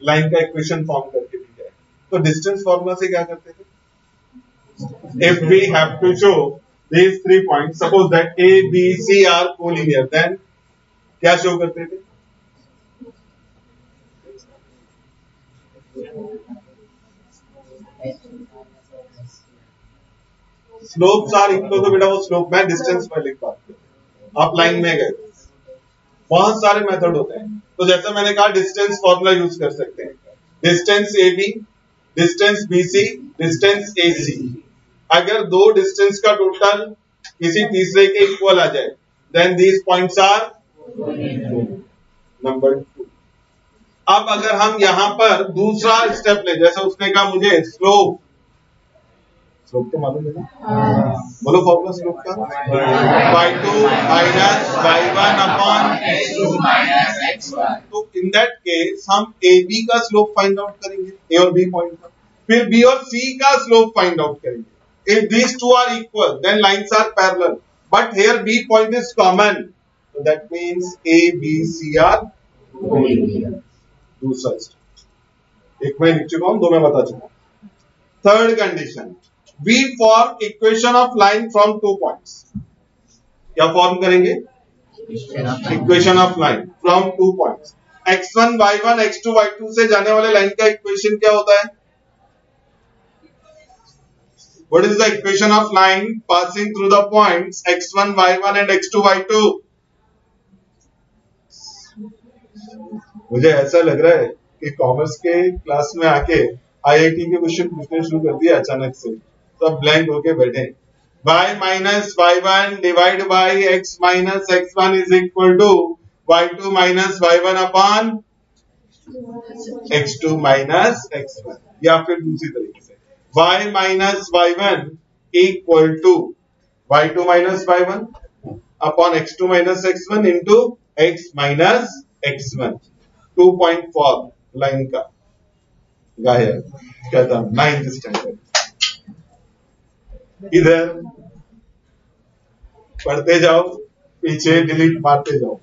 Line का equation form करके भी है. तो डिस्टेंस फॉर्मूला से क्या करते थे? If we have to show these 3 points, suppose that A, B, C are collinear, then क्या शो करते थे? स्लोप्स आर इक्वल टू, बेटा वो स्लोप में डिस्टेंस में लिख पाते हैं. आप लाइन में गए, बहुत सारे मेथड होते हैं. तो जैसा मैंने कहा डिस्टेंस फॉर्मूला यूज कर सकते हैं. Distance A B, distance B C, distance A C. अगर दो डिस्टेंस का टोटल किसी तीसरे के इक्वल आ जाए, then these points are number 2. अब अगर हम यहां पर दूसरा स्टेप ले, जैसे उसने कहा मुझे स्लोप तो मालूम है ना? बोलो फॉर्मूला स्लोप का. y2 minus y1 upon x2 minus x1. तो इन दैट केस हम AB का स्लोप फाइंड आउट करेंगे, A और B पॉइंट का. फिर B और C का स्लोप फाइंड आउट करेंगे. If these two are equal, then lines are parallel. But here B point is common, so that means A, B, C are collinear. दूसरा step, एक मैं लिख चुका हूं, दो मैं बता चुका हूं. Third condition, we form equation of line from 2 points. क्या फॉर्म करेंगे? Equation of line from 2 points. x1 y1 x2 y2 से जाने वाले लाइन का इक्वेशन क्या होता है? What is the equation of line passing through the points x1 y1 and x2 y2? मुझे ऐसा लग रहा है कि कॉमर्स के क्लास में आके आईआईटी के क्वेश्चन पूछने शुरू कर दिया अचानक से, सब ब्लैंक होके बैठे. y minus y1 divide by x minus x1 is equal to y2 minus y1 upon x2 minus x1. या फिर दूसरी तरीके से y minus y1 equal to y2 minus y1 upon x2 minus x1 into x minus x1. 2.4 line का गायब खत्म. 9th standard. इधर पढ़ते जाओ, पीछे डिलीट मारते जाओ.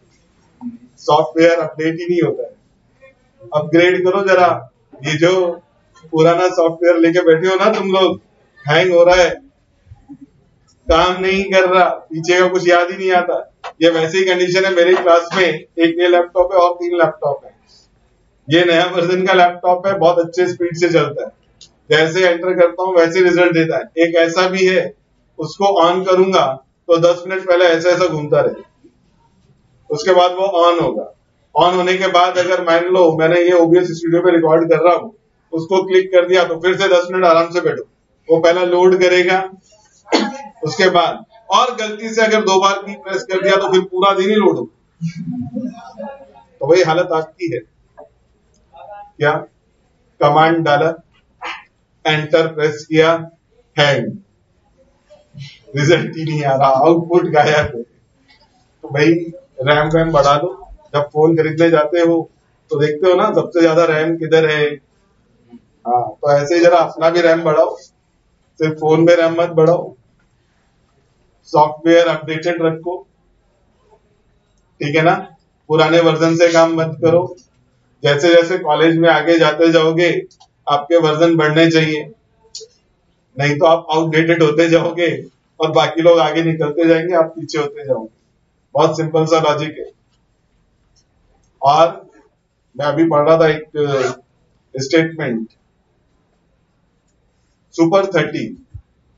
सॉफ्टवेयर अपडेट ही नहीं होता है. अपग्रेड करो जरा. ये जो पुराना सॉफ्टवेयर लेके बैठे हो ना तुम लोग, हैंग हो रहा है, काम नहीं कर रहा, पीछे का कुछ याद ही नहीं आता. ये वैसी कंडीशन है. मेरी क्लास में एक ये लैपटॉप है और 3 लैपटॉप है. ये नया वर्जन का लैपटॉप है, बहुत अच्छे स्पीड से चलता है. जैसे एंटर करता हूं वैसे रिजल्ट देता है. एक ऐसा भी है, उसको ऑन करूंगा तो 10 मिनट पहले ऐसा ऐसा घूमता रहे, उसके बाद वो ऑन होगा. ऑन होने के बाद अगर मान लो मैंने ये OBS स्टूडियो पे रिकॉर्ड कर रहा हूं, उसको क्लिक कर दिया तो फिर से 10 मिनट आराम से बैठो. वो पहला लोड करेगा, उसके बाद और गलती से अगर 2 बार की प्रेस कर दिया तो फिर पूरा दिन ही लोड होगा. तो वही हालत आपकी है. क्या कमांड डाला, एंटर प्रेस किया, हैंग, रिजल्ट ही नहीं आ रहा, आउटपुट गायब है. तो भाई रैम वैम बढ़ा दो. जब फोन खरीदने जाते हो तो देखते हो ना सबसे ज्यादा रैम किधर है. हाँ, तो ऐसे ही जरा अपना भी रैम बढ़ाओ, सिर्फ फोन में रैम मत बढ़ाओ. सॉफ्टवेयर अपडेटेड रखो, ठीक है ना. पुराने वर्जन से काम मत करो. जैसे जैसे कॉलेज में आगे जाते जाओगे आपके वर्जन बढ़ने चाहिए, नहीं तो आप आउटडेटेड होते जाओगे और बाकी लोग आगे निकलते जाएंगे, आप पीछे होते जाओगे. बहुत सिंपल सा लॉजिक है. और मैं अभी पढ़ रहा था एक स्टेटमेंट, सुपर 30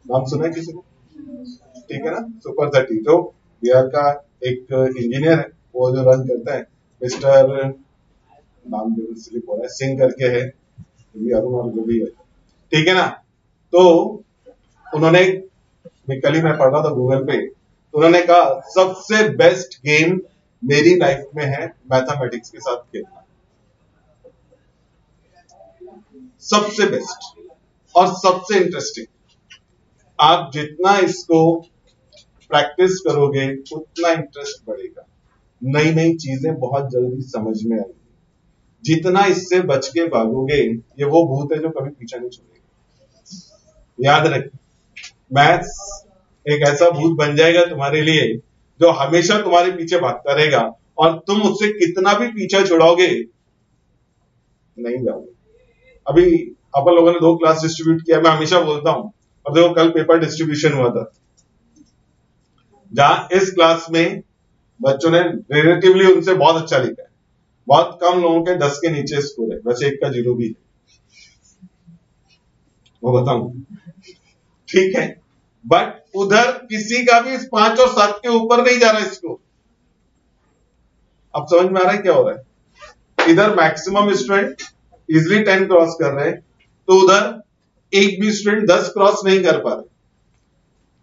नाम सुना है किसी को? ठीक है ना. सुपर 30 जो बिहार का एक इंजीनियर है, वो जो रन करता है, मिस्टर नाम स्लिप हो रहा है, सिंह करके है, अरुण और जो भी है, ठीक है ना. तो उन्होंने, कल ही मैं पढ़ रहा था गूगल पे, तो उन्होंने कहा सबसे बेस्ट गेम मेरी लाइफ में है मैथमेटिक्स के साथ खेलना. सबसे बेस्ट और सबसे इंटरेस्टिंग. आप जितना इसको प्रैक्टिस करोगे उतना इंटरेस्ट बढ़ेगा, नई नई चीजें बहुत जल्दी समझ में आएंगी. जितना इससे बच के भागोगे, ये वो भूत है जो कभी पीछा नहीं छोड़ेगा। याद रख, मैथ्स एक ऐसा भूत बन जाएगा तुम्हारे लिए जो हमेशा तुम्हारे पीछे भागता रहेगा, और तुम उससे कितना भी पीछा छुड़ाओगे नहीं जाओगे। अभी अपन लोगों ने 2 क्लास डिस्ट्रीब्यूट किया, मैं हमेशा बोलता हूं, अब देखो कल पेपर डिस्ट्रीब्यूशन हुआ था, जहां इस क्लास में बच्चों ने रिलेटिवली उनसे बहुत अच्छा लिखा है, बहुत कम लोगों के 10 के नीचे स्कोर है, वैसे 1 का 0 भी है, वो बताऊं, ठीक है, बट उधर किसी का भी 5 और 7 के ऊपर नहीं जा रहा स्कोर। अब समझ में आ रहा है क्या हो रहा है? इधर मैक्सिमम स्टूडेंट इजिली 10 क्रॉस कर रहे हैं, तो उधर एक भी स्टूडेंट 10 क्रॉस नहीं कर पा रहे।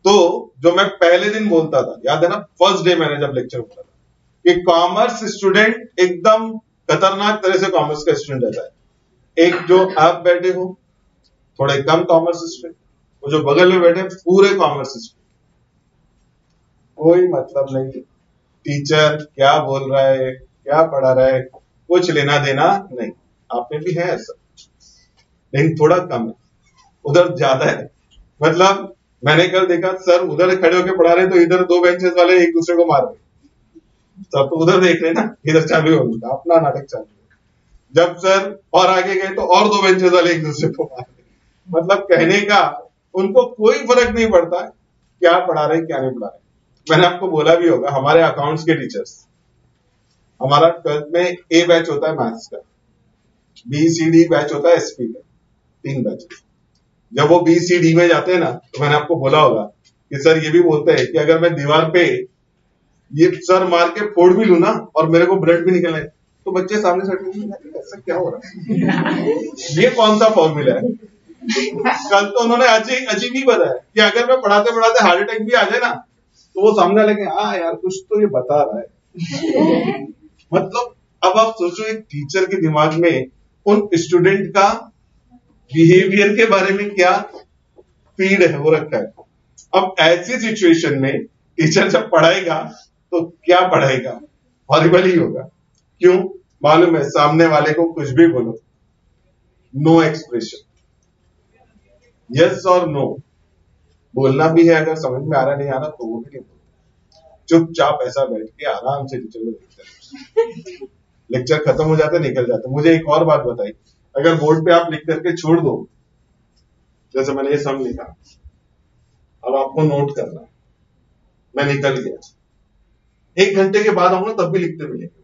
तो जो मैं पहले दिन बोलता था, याद है ना, फर्स्ट डे मैंने जब लेक्चर बोला था कि कॉमर्स स्टूडेंट एकदम खतरनाक तरह से कॉमर्स का स्टूडेंट रहता है। एक जो आप बैठे हो थोड़े कम कॉमर्स स्टूडेंट, वो जो बगल में बैठे पूरे कॉमर्स स्टूडेंट, कोई मतलब नहीं, टीचर क्या बोल रहा है, क्या पढ़ा रहा है, कुछ लेना देना नहीं। आप में भी है ऐसा, लेकिन थोड़ा कम है, उधर ज्यादा है। मतलब मैंने कल देखा सर उधर खड़े होकर पढ़ा रहे तो इधर 2 बेंचेस वाले एक दूसरे को मार रहे, सर तो उधर देख रहे ना, इधर चालू हो गया अपना नाटक चालू है। जब सर और आगे गए तो और 2 बेंचेस वाले एक दूसरे को मार रहे। मतलब कहने का उनको कोई फर्क नहीं पड़ता क्या पढ़ा रहे क्या नहीं पढ़ा रहे। मैंने आपको बोला भी होगा, हमारे अकाउंट्स के टीचर्स, हमारा 12th में ए बैच होता है मैथ्स का, बी सी डी बैच होता है एसपी का, 3 बैच। जब वो बी सी डी में जाते हैं ना, तो मैंने आपको बोला होगा कि सर ये भी बोलते हैं कि अगर मैं दीवार पे ये सर मार के फोड़ भी लू ना और मेरे को ब्लड भी निकले तो बच्चे सामने से ऐसा क्या हो रहा है, ये कौन सा फॉर्मूला है। कल तो उन्होंने अजीब ही बताया कि अगर मैं पढ़ाते पढ़ाते हार्ट अटैक भी आ जाए ना, तो वो सामने लगे, हाँ यार कुछ तो ये बता रहा है। मतलब अब आप सोचो एक टीचर के दिमाग में उन स्टूडेंट का बिहेवियर के बारे में क्या फीड है हो रखा है। अब ऐसी सिचुएशन में टीचर जब पढ़ाएगा तो क्या पढ़ाएगा, हॉरिबल ही होगा। क्यों? मालूम है, सामने वाले को कुछ भी बोलो, नो एक्सप्रेशन, यस और नो बोलना भी है, अगर समझ में आ रहा नहीं आ रहा तो वो भी नहीं बोलता, चुपचाप ऐसा बैठ के आराम से टीचर को देखते हैं। लेक्चर खत्म हो जाते निकल जाते। मुझे एक और बात बताई, अगर बोर्ड पे आप लिख करके छोड़ दो, जैसे मैंने ये सम लिखा, अब आपको नोट करना है, मैं निकल गया, 1 घंटे के बाद आऊंगा तब भी लिखते मिलेंगे,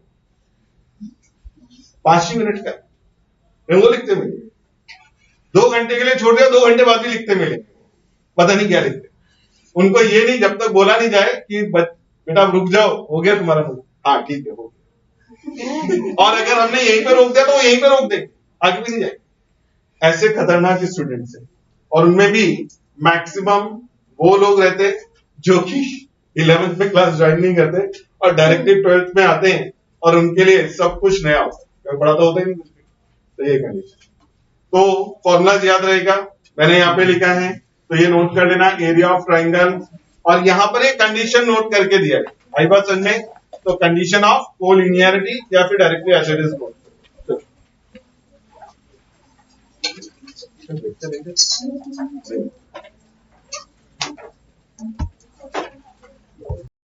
5 ही मिनट का मैं वो लिखते मिलेंगे। 2 घंटे के लिए छोड़ दिया, 2 घंटे बाद भी लिखते मिलेंगे, पता नहीं क्या लिखते। उनको ये नहीं, जब तक बोला नहीं जाए कि बेटा रुक जाओ, हो गया तुम्हारा नोट, हाँ ठीक है हो गया। और अगर हमने यहीं पे रोक दिया तो वो यहीं पे रोक दे, आगे भी नहीं जाए। ऐसे खतरनाक स्टूडेंट्स हैं, और उनमें भी मैक्सिमम वो लोग रहते जो कि 11th में क्लास ज्वाइन नहीं करते और डायरेक्टली 12th में आते हैं और उनके लिए सब कुछ नया होता है, बड़ा तो होता ही नहीं कुछ भी। तो ये कंडीशन, तो फॉर्मूला याद रहेगा, मैंने यहाँ पे लिखा है तो ये नोट कर लेना, एरिया ऑफ ट्राइंगल, और यहां पर एक कंडीशन नोट करके दिया है, आई बात समझ में, तो कंडीशन ऑफ कोलिनियरिटी या फिर डायरेक्टली एज इट इज बोल। देखते